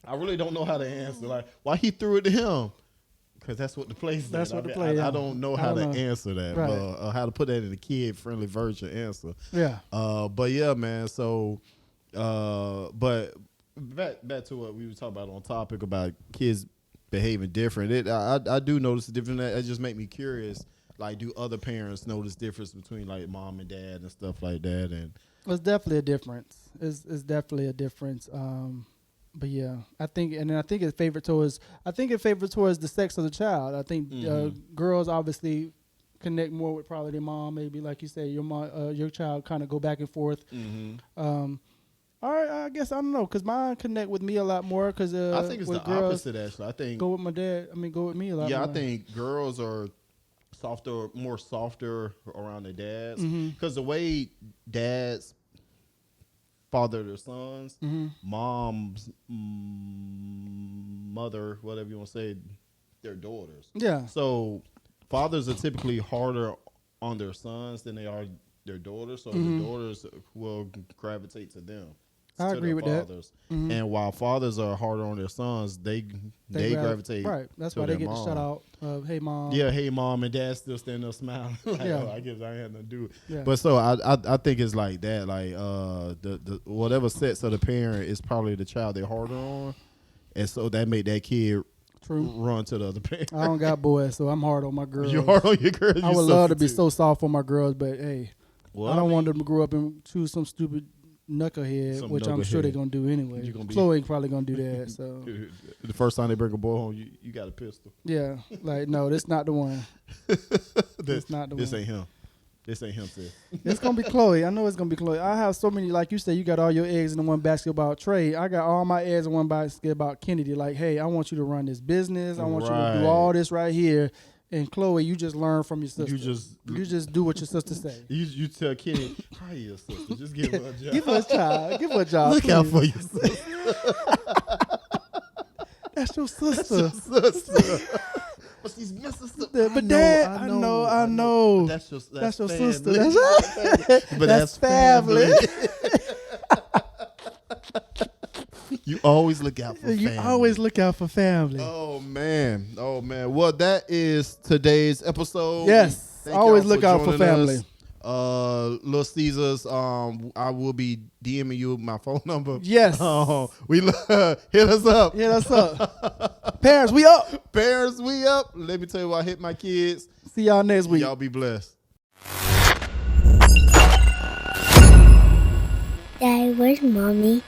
I really don't know how to answer. Like, why he threw it to him? Because that's what the play said. That's what the play. I don't know how to answer that, but how to put that in a kid-friendly version answer. Yeah. But yeah, man. So, but back to what we were talking about on topic about kids behaving different. I do notice the difference. It just make me curious. Like, do other parents notice difference between like mom and dad and stuff like that? And it's definitely a difference. It's definitely a difference. But yeah, I think it favors towards the sex of the child. I think girls obviously connect more with probably their mom. Maybe like you say, your mom, your child kind of go back and forth. All right, I guess I don't know, because mine connect with me a lot more. Because I think it's the opposite. Actually, I think go with my dad. Go with me a lot. Yeah, more. I think girls are more softer around their dads, because the way dads father their sons, moms, mother, whatever you want to say, their daughters. Yeah. So fathers are typically harder on their sons than they are their daughters, so the daughters will gravitate to them. I to agree their with that. fathers. Mhm. And while fathers are harder on their sons, they gravitate. Right. That's to why they their get mom. the shout out of, hey, mom. Yeah, hey mom and dad still standing there smiling. Like, Yeah. oh, I guess I had nothing to do. Yeah. But so I think it's like that. Like the whatever sets of the parent is probably the child they're harder on, and so that made that kid True. run to the other parent. I don't got boys, so I'm hard on my girls. You're hard on your girls. I would love to be so soft on my girls, but hey, Well, I don't mean, want them to grow up and choose some stupid knucklehead, Some which I'm sure they're knucklehead. going to do anyway. You gonna be- Chloe probably going to do that. So, The first time they bring a boy home, you got a pistol. yeah, like, no, that's not the one. That's not the This one. ain't him. This ain't him, sis. It's going to be Chloe. I know it's going to be Chloe. I have so many, like you said, you got all your eggs in the one basket about Trey. I got all my eggs in one basket about Kennedy. Like, hey, I want you to run this business. I want you to Right. do all this right here. And Chloe, you just learn from your sister. You You just do what your sister say. you tell Kenny, hire your sister. Just give her a job. Give her a job. Give her a job. Look out please. for your sister. That's your sister. sister. But she's Mississippi. But Dad, I know. That's your sister. family. But That's family. You always look out for family. You always look out for family. Oh man. Well, that is today's episode. Yes. Thank Always y'all look out for joining family. us. Little Caesars. I will be DMing you my phone number. Yes. Hit us up. Hit us up. Parents, we up. Parents, we up. Let me tell you why I hit my kids. See y'all next week. Y'all be blessed. Daddy, where's mommy?